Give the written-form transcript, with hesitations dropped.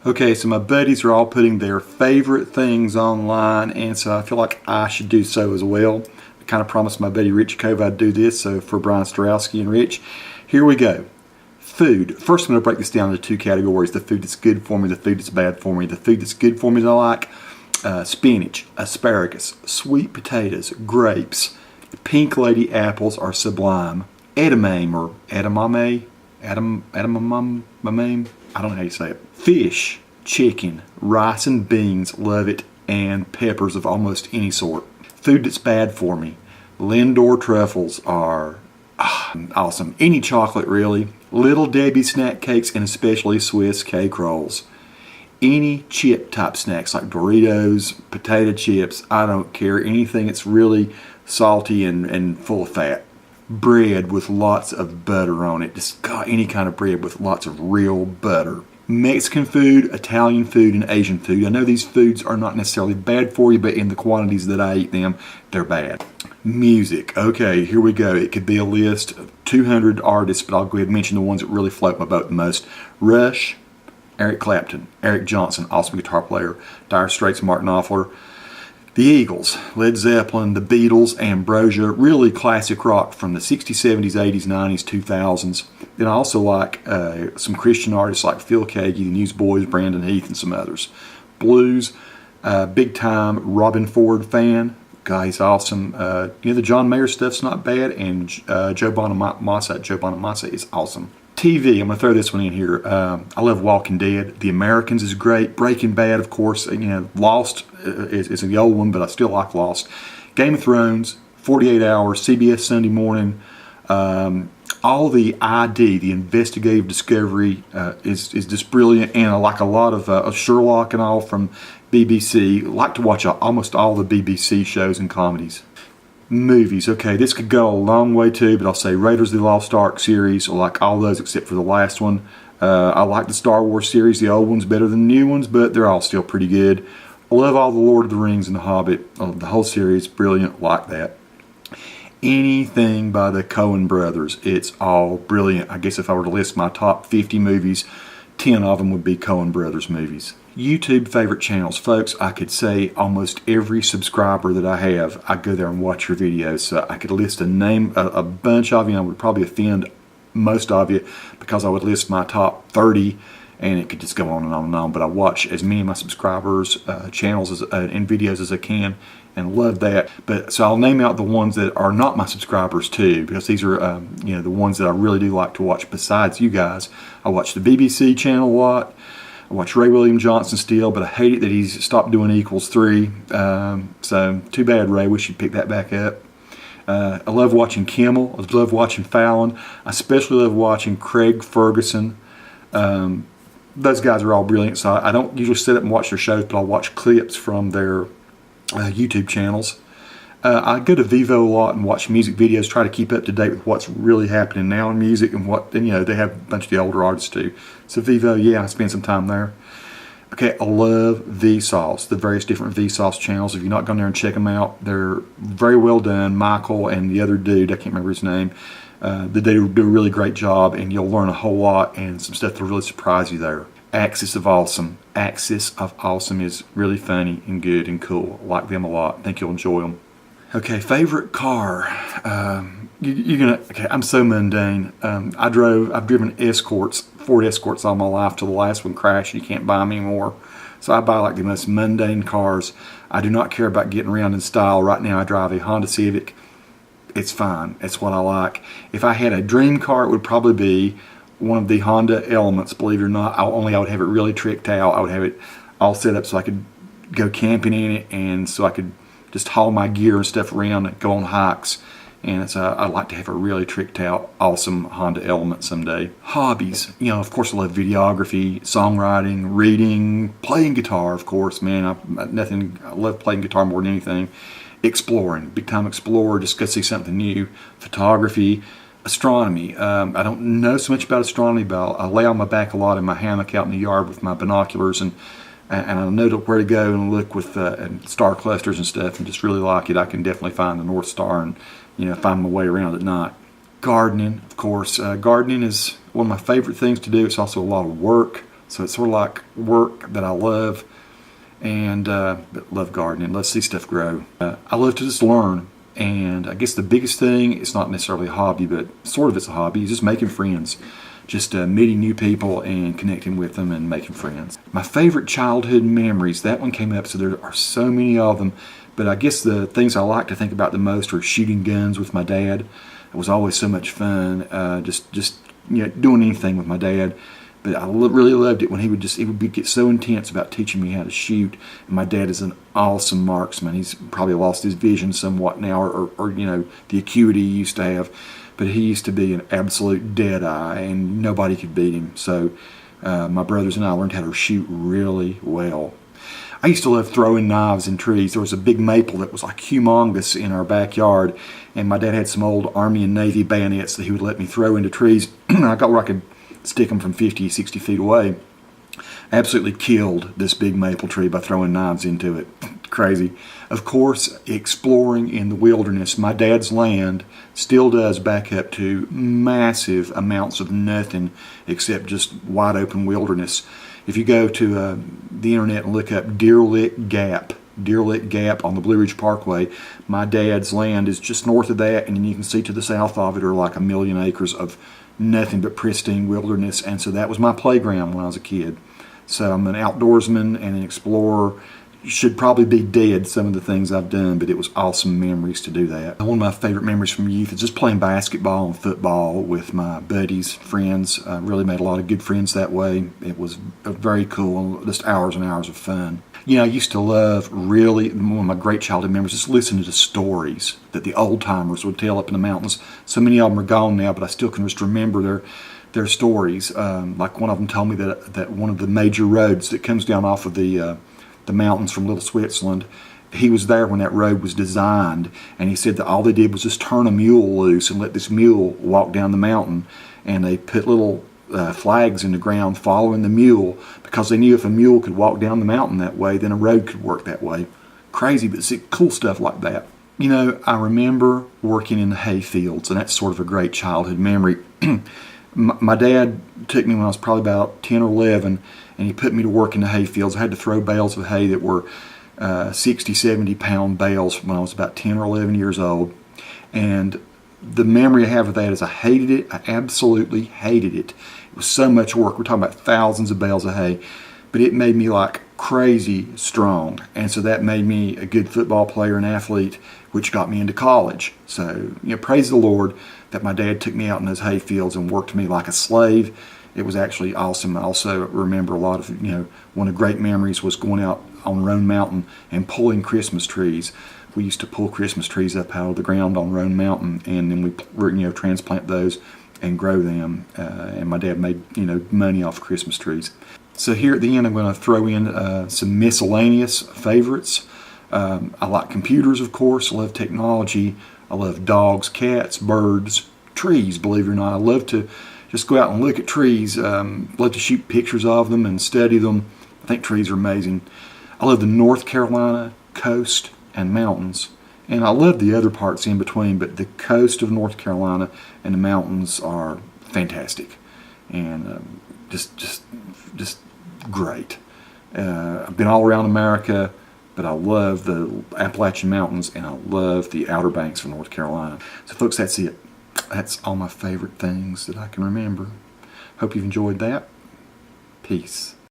Okay, so my buddies are all putting their favorite things online, and so I feel like I should do so as well. I kind of promised my buddy Rich Cove I'd do this, so for Brian Starowski and Rich, here we go. Food. First, I'm going to break this down into two categories: the food that's good for me, the food that's bad for me. The food that's good for me that I like: spinach, asparagus, sweet potatoes, grapes. Pink lady apples are sublime. Edamame or edamame, edamame, I don't know how you say it. Fish, chicken, rice and beans, love it, and peppers of almost any sort. Food that's bad for me: lindor truffles are awesome. Any chocolate really. Little Debbie snack cakes and especially Swiss cake rolls. Any chip type snacks like Doritos, potato chips, I don't care. Anything that's really salty and full of fat. Bread with lots of butter on it. Just any kind of bread with lots of real butter. Mexican food, Italian food, and Asian food. I know these foods are not necessarily bad for you, but in the quantities that I eat them, they're bad. Music. Okay, here we go. It could be a list of 200 artists, but I'll go ahead and mention the ones that really float my boat the most. Rush, Eric Clapton, Eric Johnson, awesome guitar player. Dire Straits, Martin Knopfler. The Eagles, Led Zeppelin, the Beatles, Ambrosia, really classic rock from the 60s, 70s, 80s, 90s, 2000s. Then I also like some Christian artists like Phil Keaggy, the Newsboys, Brandon Heath, and some others. Blues, big time Robben Ford fan. Guy, he's awesome. The John Mayer stuff's not bad, and Joe Bonnamassa is awesome. TV, I'm going to throw this one in here. I love Walking Dead. The Americans is great. Breaking Bad, of course. Lost is the old one, but I still like Lost. Game of Thrones, 48 Hours, CBS Sunday Morning. All the ID, the investigative discovery, is just brilliant. And I like a lot of Sherlock and all from BBC. I like to watch almost all the BBC shows and comedies. Movies. Okay, this could go a long way too, but I'll say Raiders of the Lost Ark series. I like all those except for the last one. I like the Star Wars series, the old ones better than the new ones, but they're all still pretty good. I love all the Lord of the Rings and the Hobbit. The whole series, brilliant, like that. Anything by the Cohen brothers, it's all brilliant. I guess if I were to list my top 50 movies, 10 of them would be Cohen brothers movies. YouTube favorite channels. Folks, I could say almost every subscriber that I have, I go there and watch your videos. So I could list a bunch of you, and I would probably offend most of you because I would list my top 30 and it could just go on and on and on. But I watch as many of my subscribers' channels and videos as I can and love that. But so I'll name out the ones that are not my subscribers too, because these are the ones that I really do like to watch besides you guys. I watch the BBC channel a lot. I watch Ray William Johnson still, but I hate it that he's stopped doing Equals 3. So too bad, Ray. We should pick that back up. I love watching Kimmel. I love watching Fallon. I especially love watching Craig Ferguson. Those guys are all brilliant, so I don't usually sit up and watch their shows, but I'll watch clips from their YouTube channels. I go to Vivo a lot and watch music videos, try to keep up to date with what's really happening now in music and they have a bunch of the older artists too. So Vivo, yeah, I spend some time there. Okay, I love Vsauce, the various different Vsauce channels. If you're not going there and check them out, they're very well done. Michael and the other dude, I can't remember his name, they do a really great job, and you'll learn a whole lot and some stuff that'll really surprise you there. Axis of Awesome. Axis of Awesome is really funny and good and cool. I like them a lot. I think you'll enjoy them. Okay, favorite car. Okay, I'm so mundane. I've driven Escorts, Ford Escorts all my life till the last one crashed and you can't buy them anymore. So I buy like the most mundane cars. I do not care about getting around in style. Right now I drive a Honda Civic. It's fine. It's what I like. If I had a dream car, it would probably be one of the Honda Elements, believe it or not. I would have it really tricked out. I would have it all set up so I could go camping in it, and so I could just haul my gear and stuff around and go on hikes. And I'd like to have a really tricked out, awesome Honda Element someday. Hobbies. Of course I love videography, songwriting, reading, playing guitar, of course, man. I love playing guitar more than anything. Exploring, big time explorer, just go see something new. Photography, astronomy. I don't know so much about astronomy, but I lay on my back a lot in my hammock out in the yard with my binoculars, and I know where to go and look with star clusters and stuff, and just really like it. I can definitely find the North Star and find my way around at night. Gardening, of course. Gardening is one of my favorite things to do. It's also a lot of work. So it's sort of like work that I love, and but love gardening, love to see stuff grow. I love to just learn, and I guess the biggest thing, it's not necessarily a hobby, but sort of it's a hobby, is just making friends. Just meeting new people and connecting with them and making friends. My favorite childhood memories, that one came up, so there are so many of them, but I guess the things I like to think about the most are shooting guns with my dad. It was always so much fun, just doing anything with my dad. But I really loved it when he would get so intense about teaching me how to shoot. And my dad is an awesome marksman. He's probably lost his vision somewhat now, or the acuity he used to have. But he used to be an absolute dead eye, and nobody could beat him. So my brothers and I learned how to shoot really well. I used to love throwing knives in trees. There was a big maple that was like humongous in our backyard, and my dad had some old Army and Navy bayonets that he would let me throw into trees. I got where I could stick them from 50, 60 feet away. Absolutely killed this big maple tree by throwing knives into it. Crazy. Of course, exploring in the wilderness. My dad's land still does back up to massive amounts of nothing except just wide open wilderness. If you go to the internet and look up Deer Lick Gap on the Blue Ridge Parkway, my dad's land is just north of that, and you can see to the south of it are like 1 million acres of nothing but pristine wilderness. And so that was my playground when I was a kid. So I'm an outdoorsman and an explorer. Should probably be dead, some of the things I've done, but it was awesome memories to do that. One of my favorite memories from youth is just playing basketball and football with my buddies, friends. I really made a lot of good friends that way. It was very cool, just hours and hours of fun. I used to love, really, one of my great childhood memories, just listening to stories that the old timers would tell up in the mountains. So many of them are gone now, but I still can just remember their stories. Like one of them told me that one of the major roads that comes down off of the mountains from Little Switzerland, he was there when that road was designed, and he said that all they did was just turn a mule loose and let this mule walk down the mountain, and they put little flags in the ground following the mule, because they knew if a mule could walk down the mountain that way, then a road could work that way. Crazy, but see, cool stuff like that. I remember working in the hay fields, and that's sort of a great childhood memory. My dad took me when I was probably about 10 or 11, and he put me to work in the hay fields. I had to throw bales of hay that were 60, 70-pound bales when I was about 10 or 11 years old. And the memory I have of that is I hated it. I absolutely hated it. It was so much work. We're talking about thousands of bales of hay. But it made me like crazy strong. And so that made me a good football player and athlete, which got me into college. So, praise the Lord that my dad took me out in those hay fields and worked me like a slave. It was actually awesome. I also remember a lot of, one of the great memories was going out on Roan Mountain and pulling Christmas trees. We used to pull Christmas trees up out of the ground on Roan Mountain, and then we transplant those and grow them. And my dad made, money off Christmas trees. So here at the end, I'm going to throw in some miscellaneous favorites. I like computers, of course. I love technology. I love dogs, cats, birds, trees, believe it or not. I love to just go out and look at trees. Love to shoot pictures of them and study them. I think trees are amazing. I love the North Carolina coast and mountains. And I love the other parts in between, but the coast of North Carolina and the mountains are fantastic. And just great. I've been all around America, but I love the Appalachian Mountains, and I love the Outer Banks of North Carolina. So folks, that's it. That's all my favorite things that I can remember. Hope you've enjoyed that. Peace.